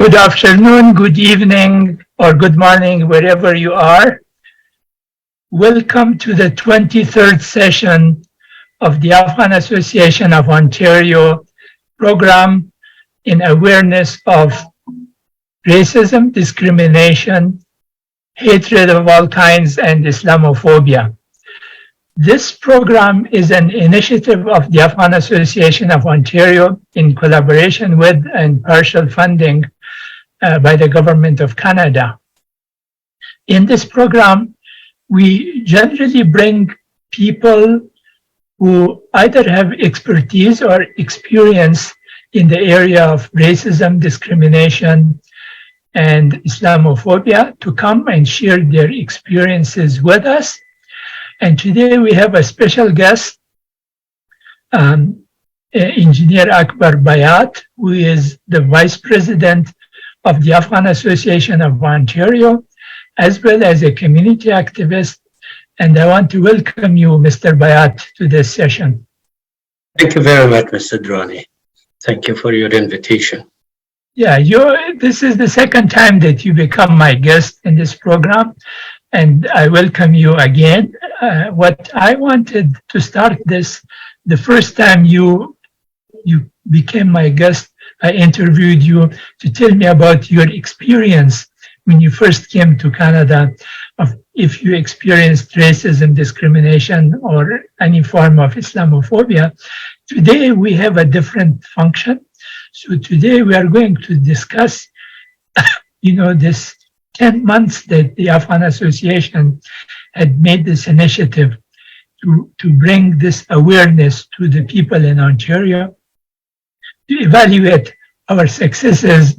Good afternoon, good evening, or good morning, wherever you are. Welcome to the 23rd session of the Afghan Association of Ontario program in awareness of racism, discrimination, hatred of all kinds, and Islamophobia. This program is an initiative of the Afghan Association of Ontario in collaboration with and partial funding by the Government of Canada. In this program, we generally bring people who either have expertise or experience in the area of racism, discrimination, and Islamophobia to come and share their experiences with us. And today we have a special guest, Engineer Akbar Bayat, who is the Vice President of the Afghan Association of Ontario, as well as a community activist. And I want to welcome you, Mr. Bayat, to this session. Thank you very much, Mr. Drani. Thank you for your invitation. Yeah, this is the second time that you become my guest in this program, and I welcome you again. What I wanted to start this, the first time you became my guest, I interviewed you to tell me about your experience when you first came to Canada, of if you experienced racism, discrimination, or any form of Islamophobia. Today we have a different function. So today we are going to discuss, this 10 months that the Afghan Association had made this initiative to bring this awareness to the people in Ontario, to evaluate our successes,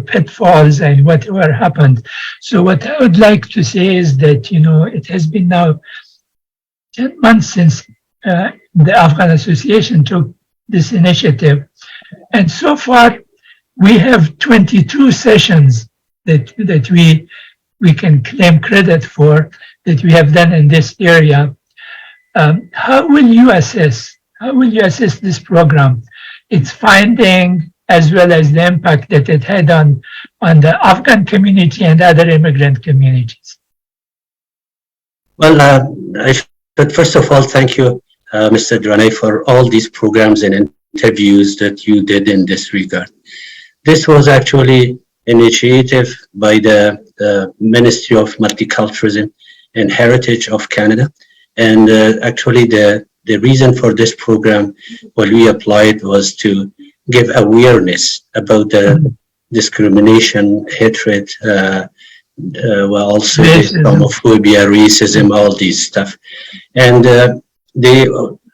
pitfalls, and whatever happened. So what I would like to say is that, it has been now 10 months since the Afghan Association took this initiative. And so far, we have 22 sessions that we can claim credit for that we have done in this area. How will you assess this program, its finding, as well as the impact that it had on the Afghan community and other immigrant communities? Well, but first of all, thank you, Mr. Drani, for all these programs and interviews that you did in this regard. This was actually initiative by the Ministry of Multiculturalism and Heritage of Canada. And actually the reason for this program, what we applied, was to give awareness about the discrimination, hatred, also Islamophobia, racism, all these stuff. And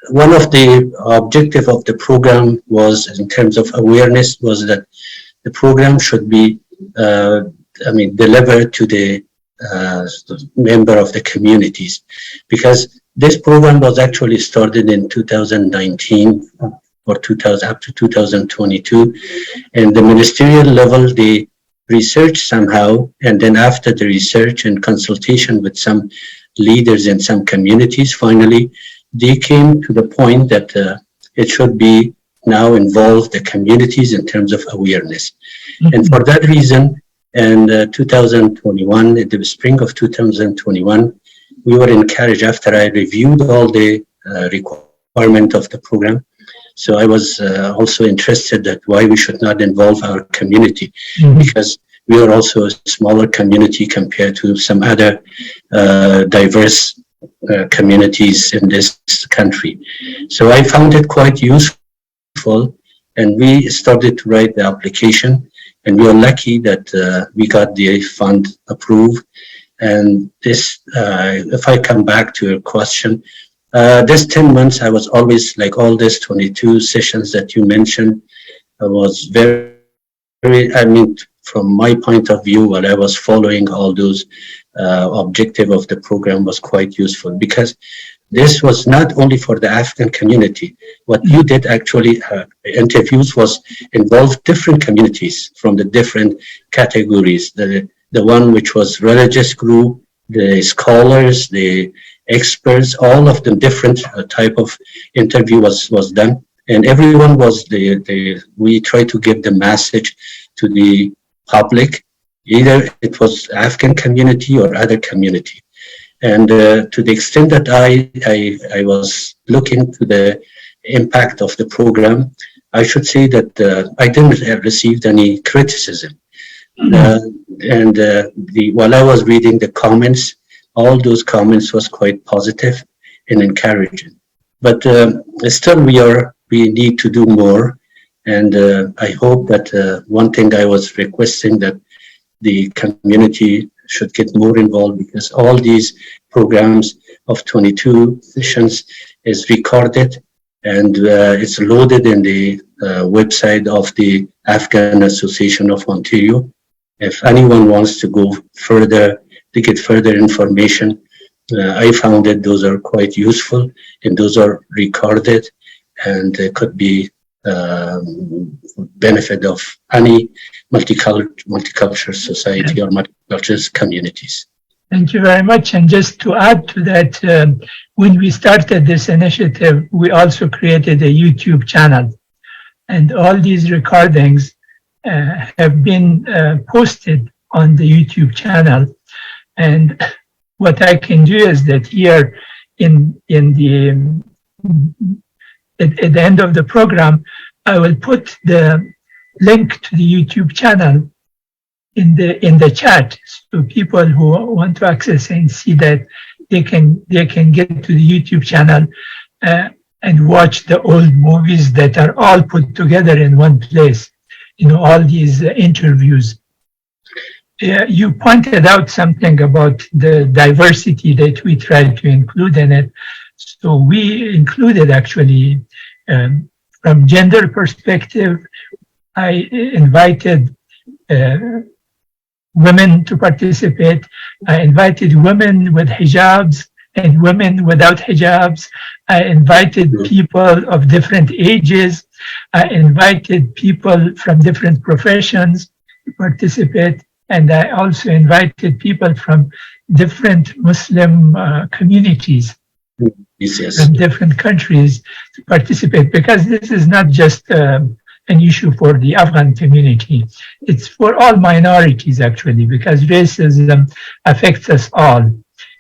one of the objective of the program was, in terms of awareness, was that the program should be, delivered to the member of the communities, because this program was actually started in 2019 or up to 2022, and the ministerial level, they researched somehow, and then after the research and consultation with some leaders in some communities, finally they came to the point that it should be now involve the communities in terms of awareness. Mm-hmm. And for that reason, in 2021, in the spring of 2021, we were encouraged, after I reviewed all the requirement of the program. So I was also interested that why we should not involve our community, mm-hmm. because we are also a smaller community compared to some other diverse communities in this country. So I found it quite useful, and we started to write the application, and we are lucky that we got the fund approved. And this, if I come back to your question, this 10 months, I was always, like all these 22 sessions that you mentioned, I was very, from my point of view, while I was following all those objective of the program, was quite useful, because this was not only for the Afghan community. What you did actually, interviews, was involve different communities from the different categories. The one which was religious group, the scholars, the experts, all of them different type of interview was done. And everyone was we try to give the message to the public, either it was Afghan community or other community. And to the extent that I was looking to the impact of the program, I should say that I didn't receive any criticism. While I was reading the comments, all those comments was quite positive and encouraging. But still, we need to do more. And I hope that one thing I was requesting that the community should get more involved, because all these programs of 22 sessions is recorded and it's loaded in the website of the Afghan Association of Ontario. If anyone wants to go further, to get further information, I found that those are quite useful and those are recorded and could be benefit of any multicultural society or multicultural communities. Thank you very much. And just to add to that, when we started this initiative, we also created a YouTube channel. And all these recordings have been posted on the YouTube channel. And what I can do is that here at the end of the program, I will put the link to the YouTube channel in the chat, so people who want to access and see that they can get to the YouTube channel and watch the old movies that are all put together in one place. All these interviews. You pointed out something about the diversity that we try to include in it. So we included actually from gender perspective. I invited women to participate. I invited women with hijabs and women without hijabs. I invited people of different ages. I invited people from different professions to participate. And I also invited people from different Muslim communities from different countries to participate, because this is not just an issue for the Afghan community. It's for all minorities, actually, because racism affects us all.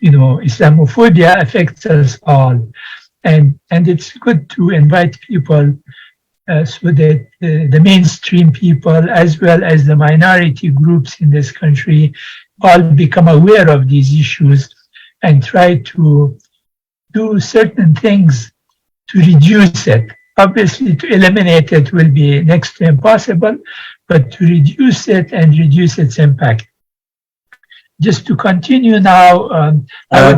Islamophobia affects us all. And it's good to invite people so that the mainstream people, as well as the minority groups in this country, all become aware of these issues and try to do certain things to reduce it. Obviously, to eliminate it will be next to impossible, but to reduce it and reduce its impact. Just to continue now, I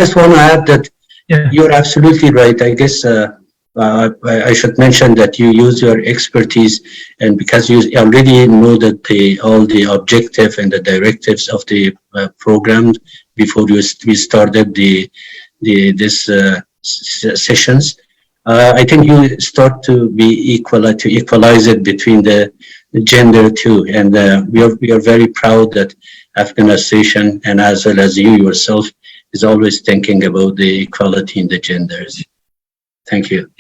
just want to add that you're absolutely right. I guess I should mention that you use your expertise, and because you already know that all the objective and the directives of the program before we started this sessions, I think you start to be to equalize it between the gender too, and we are very proud that Afghan Association, and as well as you yourself, is always thinking about the equality in the genders. Thank you.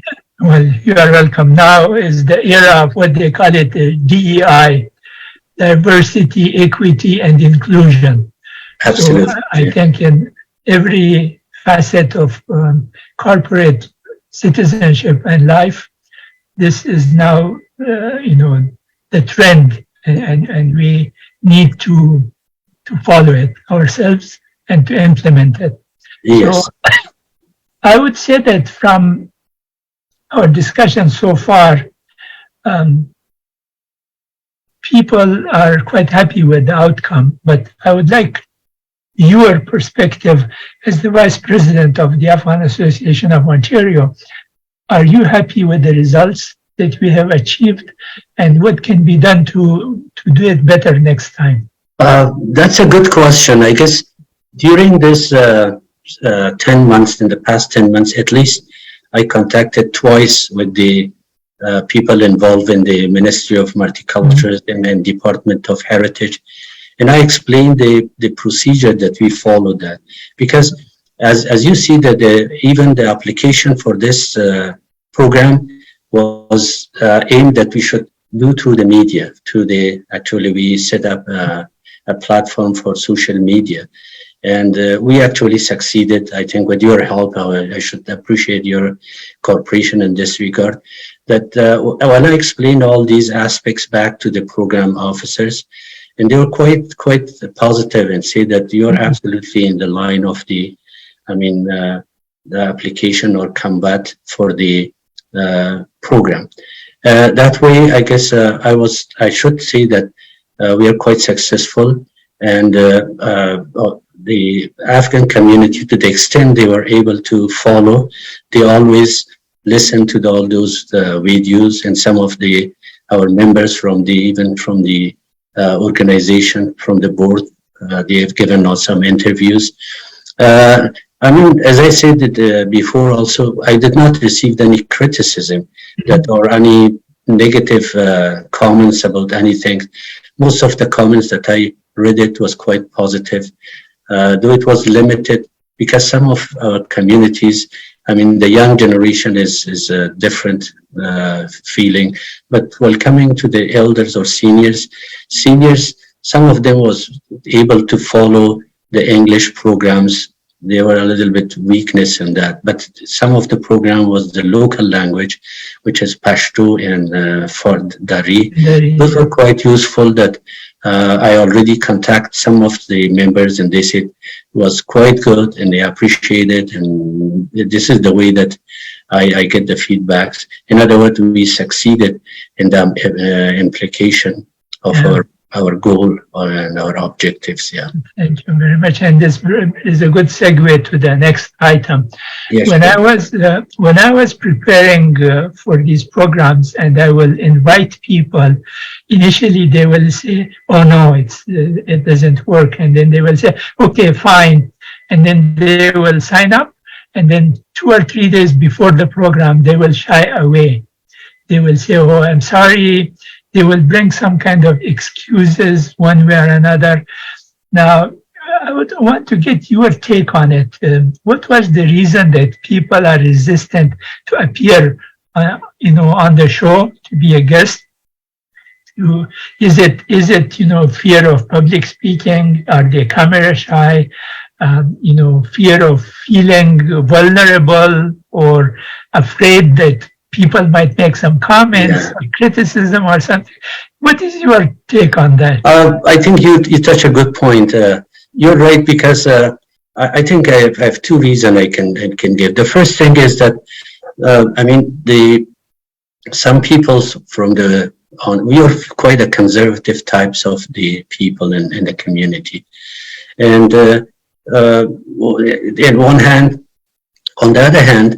Well, you are welcome. Now is the era of what they call it, DEI, diversity, equity, and inclusion. Absolutely. So I think in every facet of corporate citizenship and life, this is now, the trend, and we need to follow it ourselves and to implement it. Yes. So I would say that from our discussion so far, people are quite happy with the outcome, but I would like your perspective as the Vice President of the Afghan Association of Ontario. Are you happy with the results that we have achieved, and what can be done to do it better next time? That's a good question. I guess during this 10 months, in the past 10 months at least, I contacted twice with the people involved in the Ministry of Multiculturalism and Department of Heritage. And I explained the procedure that we followed that. Because as you see that even the application for this program was aimed that we should do through the media, actually we set up a platform for social media. And we actually succeeded, I think, with your help. I should appreciate your cooperation in this regard. That when I explained all these aspects back to the program officers, and they were quite positive and say that you're absolutely in the line of the application or combat for the program. That way, I guess I should say that we are quite successful, and the Afghan community, to the extent they were able to follow, they always listen to all those videos, and some of our members from the organization, from the board, they have given us some interviews. As I said before also, I did not receive any criticism or any negative comments about anything. Most of the comments that I read it was quite positive, though it was limited because some of our communities, the young generation is a different feeling. But while coming to the elders or seniors, some of them was able to follow the English programs. There were a little bit weakness in that, but some of the program was the local language, which is Pashto and Ford Dari. Those were quite useful. That I already contact some of the members, and they said it was quite good, and they appreciate it. And this is the way that I get the feedbacks. In other words, we succeeded in the implication of our goal and our objectives. Yeah. Thank you very much. And this is a good segue to the next item. Yes. When I was preparing for these programs, and I will invite people, initially they will say, "Oh no, it doesn't work," and then they will say, "Okay, fine," and then they will sign up, and then 2 or 3 days before the program, they will shy away. They will say, "Oh, I'm sorry." They will bring some kind of excuses one way or another. Now, I would want to get your take on it. What was the reason that people are resistant to appear, on the show, to be a guest? Is it fear of public speaking? Are they camera shy? Fear of feeling vulnerable, or afraid that people might make some comments or criticism or something? What is your take on that? I think you touch a good point. You're right, because I think I have 2 reasons I can give. The first thing is that some people we are quite a conservative types of the people in the community, and on the other hand,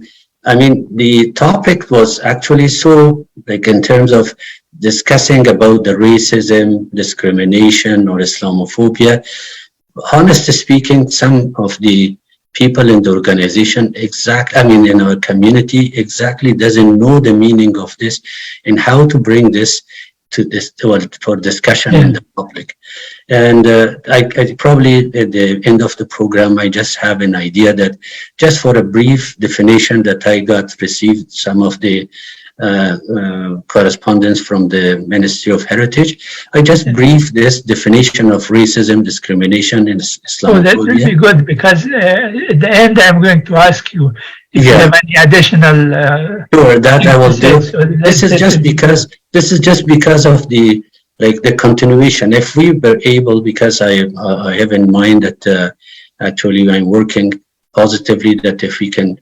the topic was actually so, in terms of discussing about the racism, discrimination, or Islamophobia. Honestly speaking, some of the people in the organization, in our community, exactly doesn't know the meaning of this and how to bring this for discussion in the public. And I probably at the end of the program, I just have an idea that just for a brief definition that I received some of the correspondence from the Ministry of Heritage. I just brief this definition of racism, discrimination, and Islamophobia. Oh, that will be good, because at the end I'm going to ask you if you have any additional. Sure, that I will do. So this is just because of the continuation. If we were able, because I have in mind that actually I'm working positively that if we can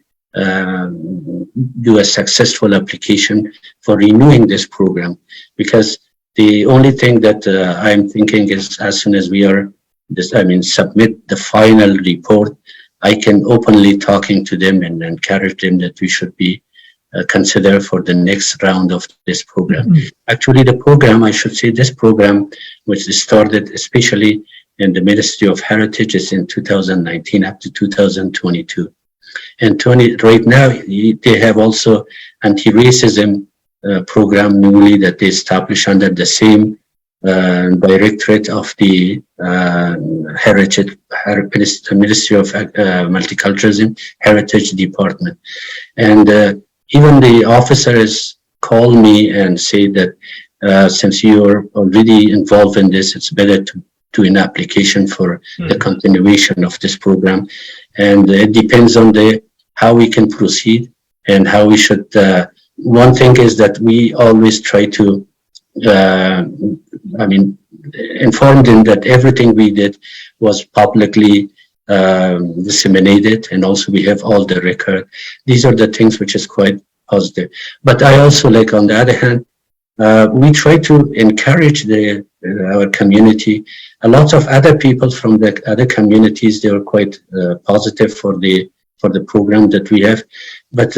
do a successful application for renewing this program, because the only thing that I'm thinking is as soon as we are submit the final report, I can openly talking to them and encourage them that we should be considered for the next round of this program. Mm-hmm. Actually, the program, I should say, this program, which started especially in the Ministry of Heritage, is in 2019 up to 2022. And right now, they have also anti-racism program newly that they established under the same directorate of the Heritage Ministry of Multiculturalism Heritage Department. And even the officers call me and say that since you are already involved in this, it's better to do an application for the continuation of this program. And it depends on how we can proceed and how we should. One thing is that we always try to, inform them that everything we did was publicly disseminated, and also we have all the record. These are the things which is quite positive. But I also like, on the other hand, we try to encourage our community. A lot of other people from the other communities, they were quite positive for the program that we have. But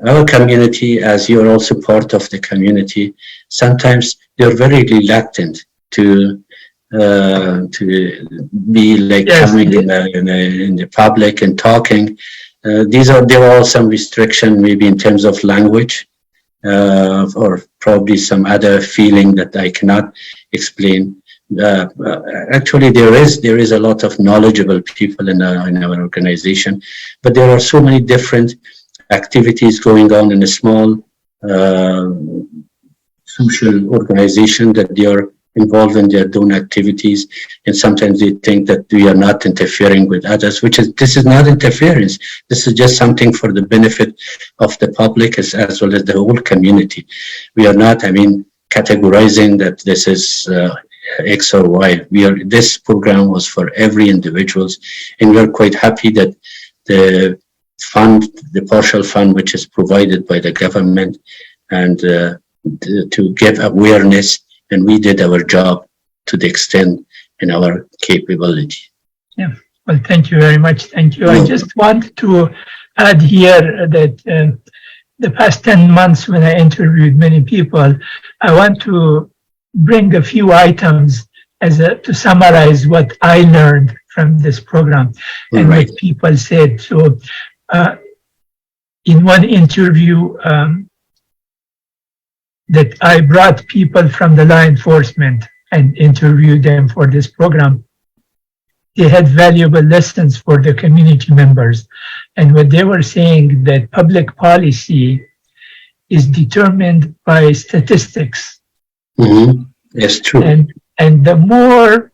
our community, as you're also part of the community, sometimes they're very reluctant to be like coming in the public and talking. There are some restriction, maybe in terms of language, or probably some other feeling that I cannot explain. Actually, there is a lot of knowledgeable people in our organization, but there are so many different activities going on in a small social organization that they are involved in their own activities, and sometimes they think that we are not interfering with others, this is not interference. This is just something for the benefit of the public as well as the whole community. We are not, categorizing that this is X or Y. This program was for every individuals, and we are quite happy that the partial fund which is provided by the government, and to give awareness, and we did our job to the extent in our capability. Yeah, well, thank you very much. Thank you. I just want to add here that the past 10 months when I interviewed many people, I want to bring a few items to summarize what I learned from this program and what people said. So in one interview, that I brought people from the law enforcement and interviewed them for this program. They had valuable lessons for the community members. And what they were saying, that public policy is determined by statistics. Mm-hmm. That's true. And the more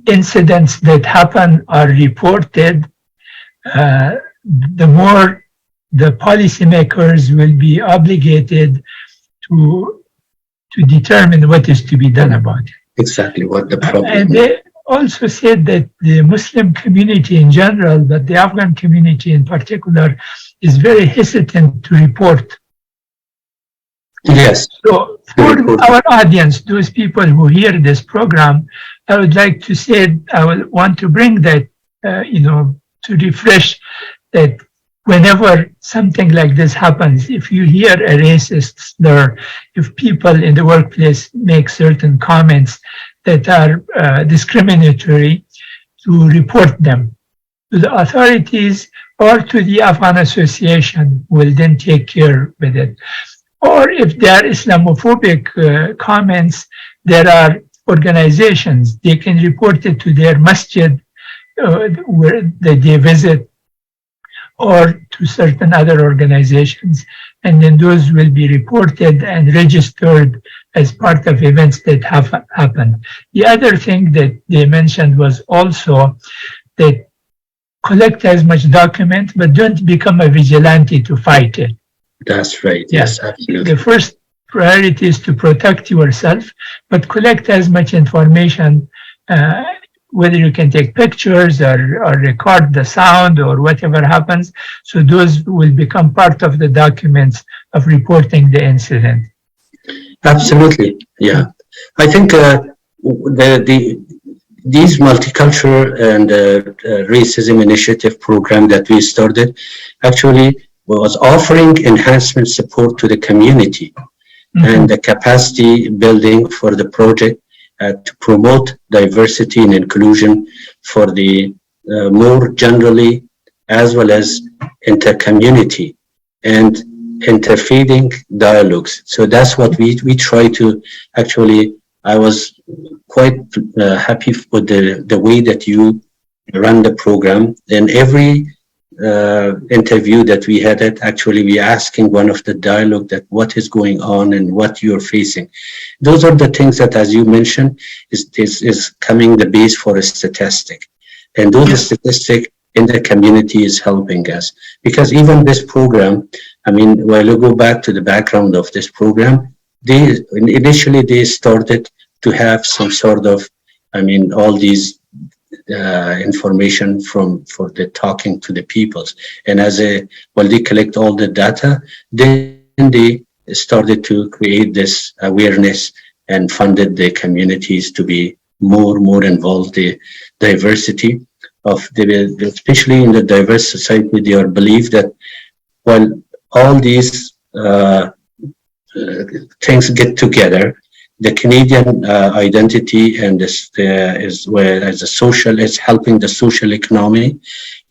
incidents that happen are reported, the more the policymakers will be obligated to determine what is to be done about it. Exactly what the problem is. And they also said that the Muslim community in general, but the Afghan community in particular, is very hesitant to report. Yes. So for our audience, those people who hear this program, I would like to say, I would want to bring that, to refresh that whenever something like this happens, if you hear a racist slur, if people in the workplace make certain comments that are discriminatory, to report them to the authorities or to the Afghan Association, who will then take care with it. Or if there are Islamophobic comments, there are organizations, they can report it to their masjid where they visit, or to certain other organizations, and then those will be reported and registered as part of events that have happened. The other thing that they mentioned was also that collect as much document, but don't become a vigilante to fight it. That's right. Yes, absolutely. The first priority is to protect yourself, but collect as much information, whether you can take pictures or record the sound or whatever happens. So those will become part of the documents of reporting the incident. Absolutely. Yeah. I think these multicultural and racism initiative program that we started actually was offering enhancement support to the community and the capacity building for the project to promote diversity and inclusion for the more generally, as well as inter-community and interfeeding dialogues. So that's what we try to actually. I was quite happy with the way that you run the program. And every interview that we had, it actually we asking one of the dialogue that what is going on and what you're facing. Those are the things that, as you mentioned, is coming the base for a statistic, and those statistics in the community is helping us, because even this program, I mean, while you go back to the background of this program, initially they started to have some sort of, I mean, all these information for the talking to the peoples, and while they collect all the data, then they started to create this awareness and funded the communities to be more involved. The diversity of especially in the diverse society, they are believe that while all these things get together, the Canadian identity and this is where as a social is helping the social economy,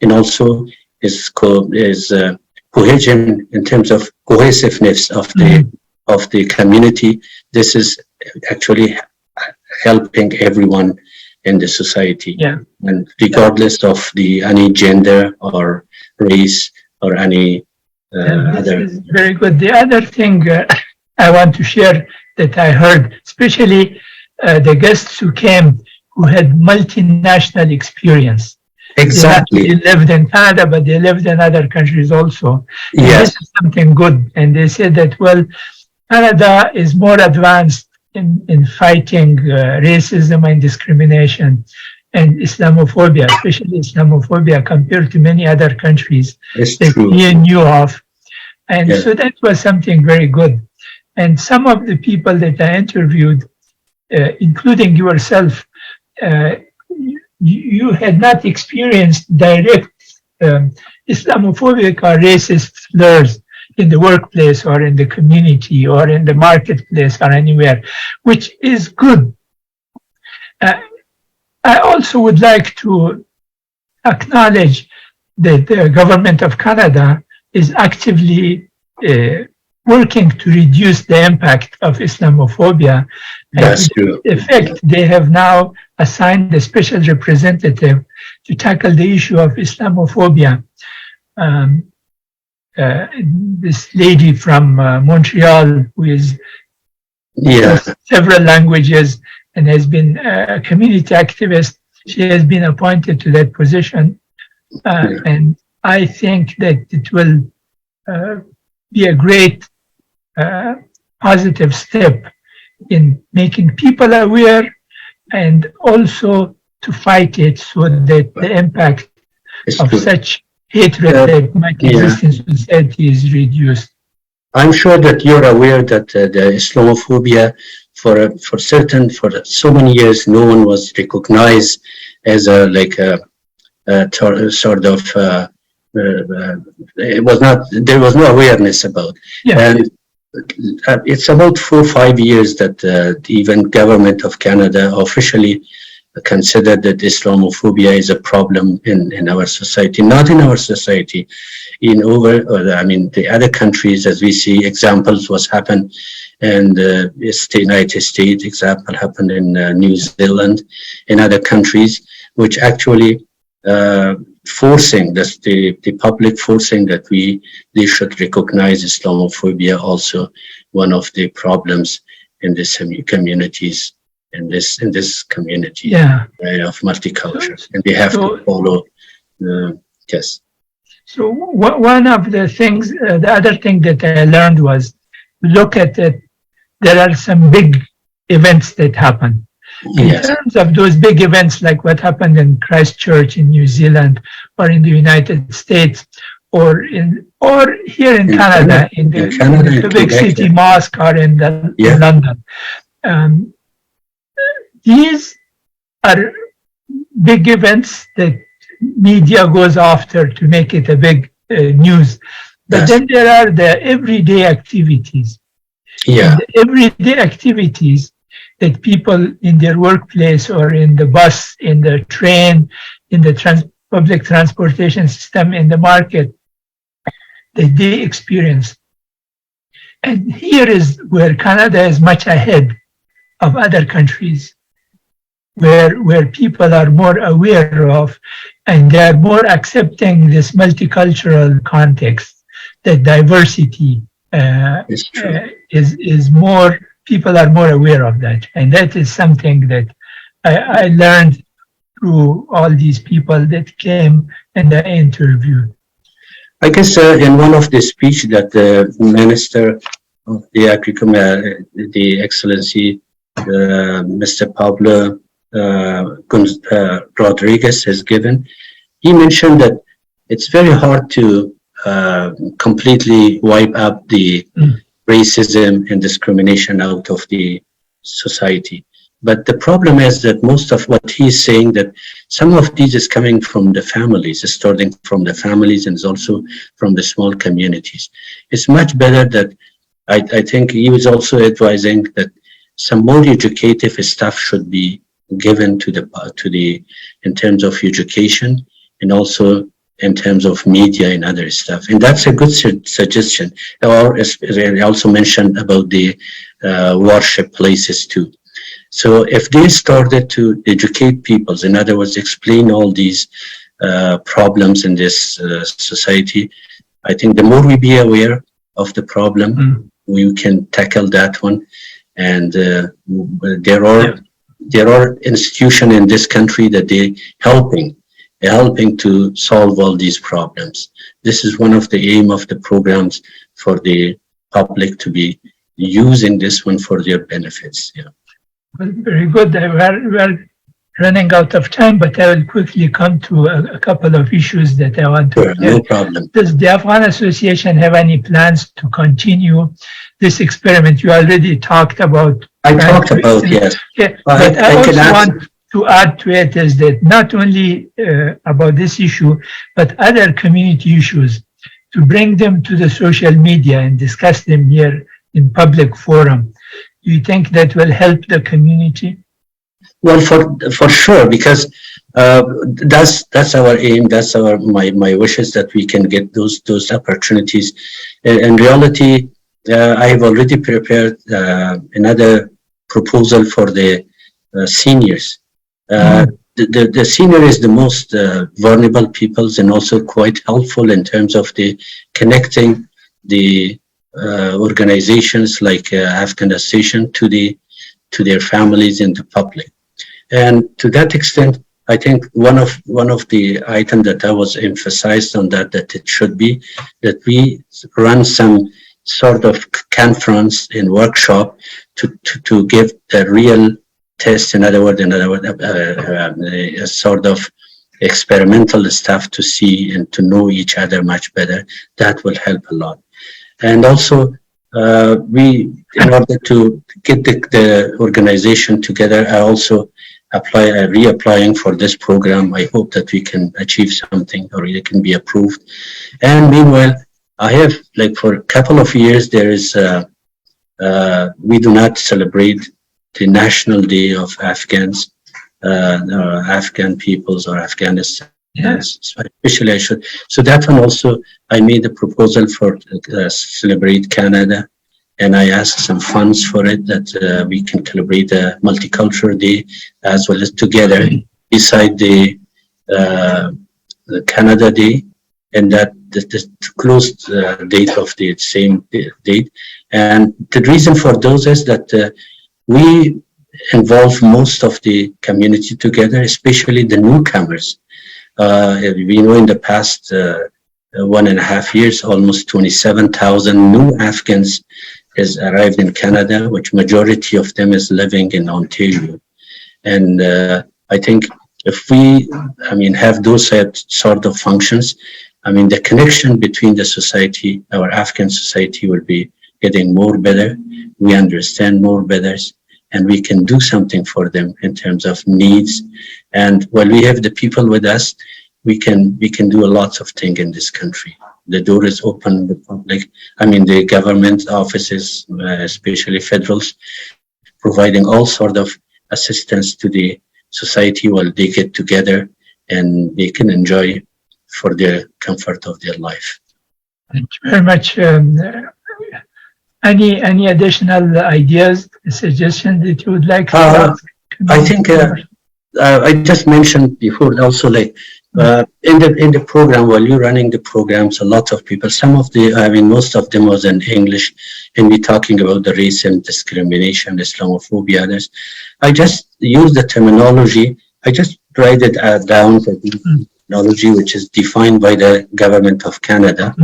and also is cohesion in terms of cohesiveness of the community. This is actually helping everyone in the society, and regardless of any gender or race or any other. This is very good. The other thing I want to share that I heard, especially the guests who came who had multinational experience. Exactly. They lived in Canada, but they lived in other countries also. And yes. This is something good. And they said that, well, Canada is more advanced in fighting racism and discrimination and Islamophobia, especially Islamophobia, compared to many other countries that we knew of. And so that was something very good. And some of the people that I interviewed, including yourself, you had not experienced direct Islamophobic or racist slurs in the workplace or in the community or in the marketplace or anywhere, which is good. I also would like to acknowledge that the government of Canada is actively working to reduce the impact of Islamophobia. That's true. In effect, they have now assigned a special representative to tackle the issue of Islamophobia. This lady from Montreal, who is several languages and has been a community activist, she has been appointed to that position. And I think that it will be a great positive step in making people aware and also to fight it so that the impact of such hatred that might exist in society is reduced. I'm sure that you're aware that the Islamophobia for so many years, no one was recognized as there was no awareness about. And it's about 4 or 5 years that the even government of Canada officially considered that Islamophobia is a problem in our society, not in our society, the other countries, as we see examples what's happened in the United States, example happened in New Zealand, in other countries, which actually forcing the public forcing that they should recognize Islamophobia also one of the problems in this communities. In this community of multicultural, and they have to follow. So one of the things, the other thing that I learned was, look at it. There are some big events that happen. In terms of those big events, like what happened in Christchurch in New Zealand, or in the United States, or here in Canada, in the big city mosque, or in London. These are big events that media goes after to make it a big news. But then there are the everyday activities. The everyday activities that people in their workplace or in the bus, in the train, in the public transportation system, in the market, that they experience. And here is where Canada is much ahead of other countries, where people are more aware of and they are more accepting this multicultural context, that diversity is more, people are more aware of that. And that is something that I learned through all these people that came and I interviewed. I guess in one of the speech that the Minister of the Agriculture, the Excellency, Mr. Pablo Rodriguez has given, he mentioned that it's very hard to completely wipe out the racism and discrimination out of the society. But the problem is that most of what he's saying, that some of these is coming from the families, starting from the families and also from the small communities. It's much better that I think he was also advising that some more educative stuff should be given to the in terms of education and also in terms of media and other stuff. And that's a good suggestion. Or I also mentioned about the worship places too. So if they started to educate people, in other words, explain all these problems in this society, I think the more we be aware of the problem, we can tackle that one. And there are institutions in this country that they helping to solve all these problems. This is one of the aim of the programs for the public to be using this one for their benefits. Yeah. Well, very good. We're running out of time, but I will quickly come to a couple of issues that I want to. Sure, no problem. Does the Afghan Association have any plans to continue this experiment? You already talked about. I talked about, yes. Yeah, but I also want to add to it is that not only about this issue, but other community issues, to bring them to the social media and discuss them here in public forum. Do you think that will help the community? Well, for sure, because that's our aim. That's my wishes, that we can get those opportunities. In reality, I have already prepared another proposal for the seniors. The senior is the most vulnerable peoples, and also quite helpful in terms of the connecting the organizations like Afghan Association to their families and the public. And to that extent, I think one of the items that I was emphasized on that it should be that we run some sort of conference and workshop to give a real test, in other words, a sort of experimental stuff to see and to know each other much better. That will help a lot. And also, in order to get the organization together, I also reapplying for this program. I hope that we can achieve something, or it can be approved. And meanwhile, I have, like, for a couple of years, there is, we do not celebrate the National Day of Afghans, or Afghan peoples, or Afghanistan. Yes, especially I should. So that one also, I made a proposal for Celebrate Canada, and I asked some funds for it, that we can celebrate a multicultural day as well as together beside the Canada Day, and that the closed date of the same date. And the reason for those is that we involve most of the community together, especially the newcomers. We know in the past 1.5 years, almost 27,000 new Afghans has arrived in Canada, which majority of them is living in Ontario. And I think if we, have those sort of functions, the connection between the society, our Afghan society, will be getting more better. We understand more better, and we can do something for them in terms of needs. And while we have the people with us, we can do a lot of things in this country. The door is open, the public, the government offices, especially federals, providing all sort of assistance to the society while they get together and they can enjoy for the comfort of their life. Thank you very much. Any additional ideas, suggestions that you would like to ask? I think I just mentioned before also, like, In the program, while you're running the programs, a lot of people, most of them was in English, and we're talking about the racism, discrimination, Islamophobia, others. I just use the terminology. I just write it down, the terminology which is defined by the government of Canada.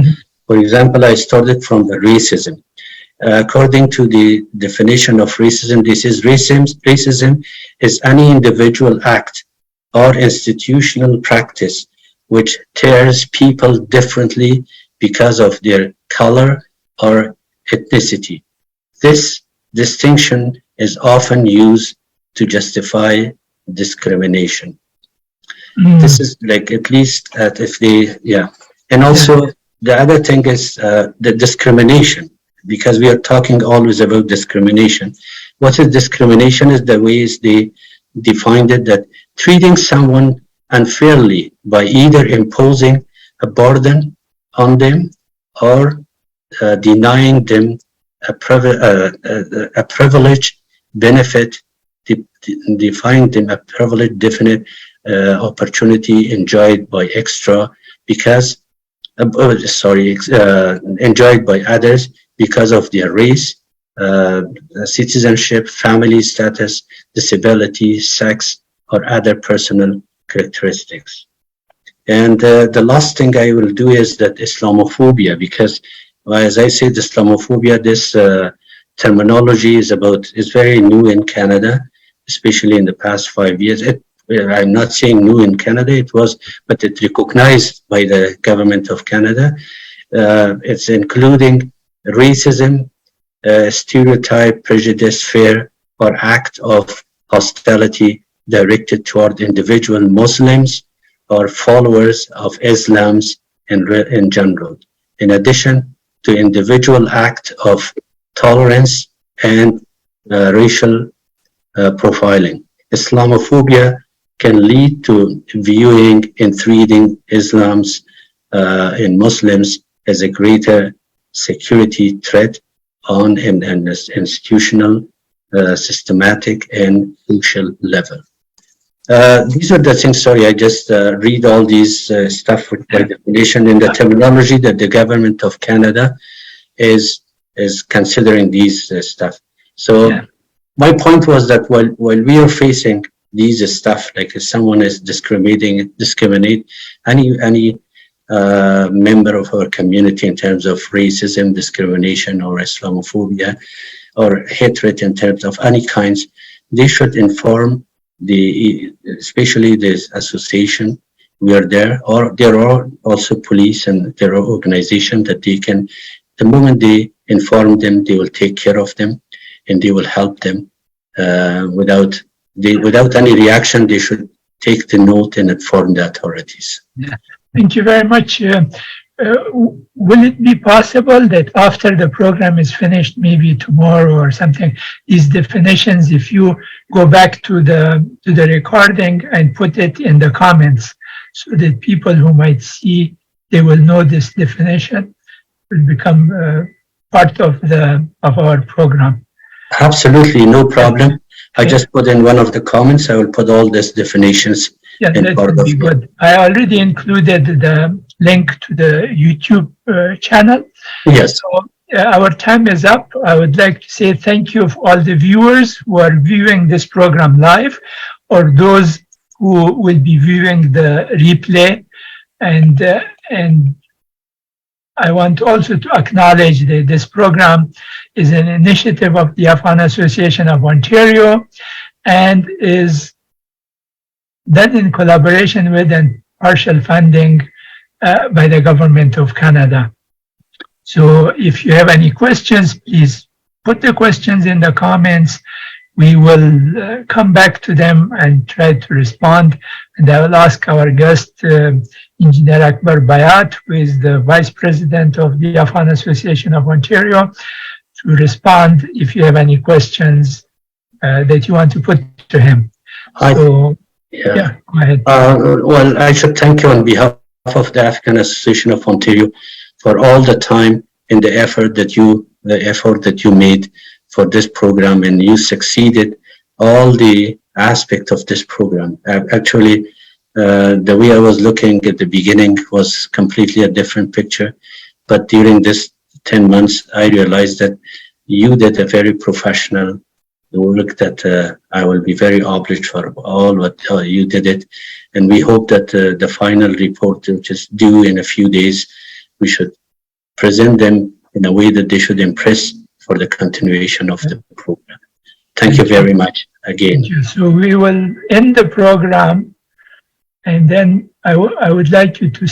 For example, I started from the racism. According to the definition of racism, racism is any individual act or institutional practice which tears people differently because of their color or ethnicity. This distinction is often used to justify discrimination. This is like, at least if they, yeah. And also the other thing is the discrimination, because we are talking always about discrimination. What is discrimination is the ways they defined it, that treating someone unfairly by either imposing a burden on them or denying them a privilege benefit, define them a privilege definite opportunity enjoyed by enjoyed by others because of their race, citizenship, family status, disability, sex, or other personal characteristics. And the last thing I will do is that Islamophobia, because as I said, Islamophobia, this terminology is very new in Canada, especially in the past 5 years. I'm not saying new in Canada, but it's recognized by the government of Canada. It's including racism, stereotype, prejudice, fear, or act of hostility directed toward individual Muslims or followers of Islam in general, in addition to individual act of tolerance and racial profiling. Islamophobia can lead to viewing and treating Islam's in Muslims as a greater security threat on an institutional, systematic, and social level. These are the things, sorry, I just read all these stuff with by definition in the terminology that the government of Canada is considering these stuff. So my point was that while we are facing these stuff, like if someone is discriminate any member of our community in terms of racism, discrimination, or Islamophobia, or hatred in terms of any kinds, they should inform especially this association. We are there, or there are also police and there are organizations that they can, the moment they inform them, they will take care of them and they will help them without any reaction. They should take the note and inform the authorities. Yeah. Thank you very much. Will it be possible that after the program is finished, maybe tomorrow or something, these definitions, if you go back to the recording and put it in the comments, so that people who might see, they will know this definition, will become part of our program? Absolutely, no problem. I just put in one of the comments. I will put all these definitions. Yeah, that would be good. I already included the link to the YouTube channel. Yes. So our time is up. I would like to say thank you for all the viewers who are viewing this program live, or those who will be viewing the replay. And I want also to acknowledge that this program is an initiative of the Afghan Association of Ontario and is done in collaboration with and partial funding by the government of Canada. So if you have any questions, please put the questions in the comments. We will come back to them and try to respond. And I will ask our guest, Engineer Akbar Bayat, who is the Vice President of the Afghan Association of Ontario, to respond if you have any questions that you want to put to him. Yeah, go ahead. Well, I should thank you on behalf of the Afghan Association of Ontario for all the time and the effort that you made for this program, and you succeeded all the aspects of this program. Actually, The way I was looking at the beginning was completely a different picture. But during this 10 months, I realized that you did a very professional work that I will be very obliged for all what you did it. And we hope that the final report, which is due in a few days, we should present them in a way that they should impress for the continuation of the program. Thank you very much again. Thank you. So we will end the program, and then I would like you to